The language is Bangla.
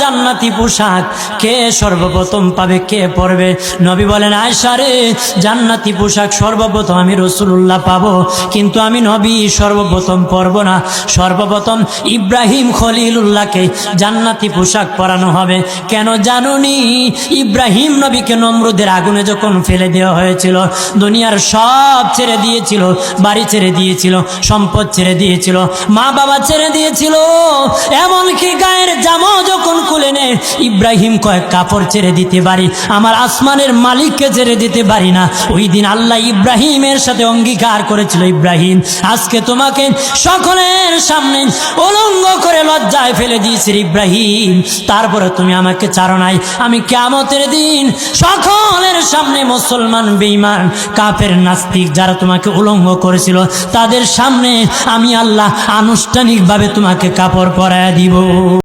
জান্নাতি পোশাক কে সর্বপ্রথম পাবে, কে পরবে? নবী বলেন, আয়েশা রে, জান্নাতি পোশাক সর্বপ্রথম আমি রাসূলুল্লাহ পাবো, কিন্তু আমি নবী সর্বপ্রথম পরব না। সর্বপ্রথম ইব্রাহিম খলিলুল্লাহকে জান্নাতি পোশাক পরানো হবে। কেন জানুনি? ইব্রাহিম নবীকে নমরুদের আগুনে যখন ফেলে দেওয়া হয়েছিল, দুনিয়ার সব ছেড়ে দিয়েছিল, বাড়ি ছেড়ে দিয়েছিল, সম্পদ ছেড়ে দিয়েছিল, মা বাবা ছেড়ে দিয়েছিল, এমনকি গায়ের জামা যখন খুলে নেয়, ইব্রাহিম কয়েক কাপড় ছেড়ে দিতে পারি, আমার আসমানের মালিককে ছেড়ে দিতে পারি না। ওই দিন আল্লাহ ইব্রাহিমের সাথে অঙ্গীকার করেছিল, ইব্রাহিম আজকে তোমাকে সকলের সামনে উলঙ্গ করে লজ্জায় ফেলে দিয়েছি ইব্রাহিম, তারপরে তুমি আমাকে ছাড়ো নাই। আমি কিয়ামতের দিন সকলের সামনে মুসলমান, বেঈমান, কাফের, নাস্তিক যারা তোমাকে উলঙ্গ করেছিল, তাদের সামনে আমি আল্লাহ আনুষ্ঠানিকভাবে তোমাকে কাপড় পরায়া দিব।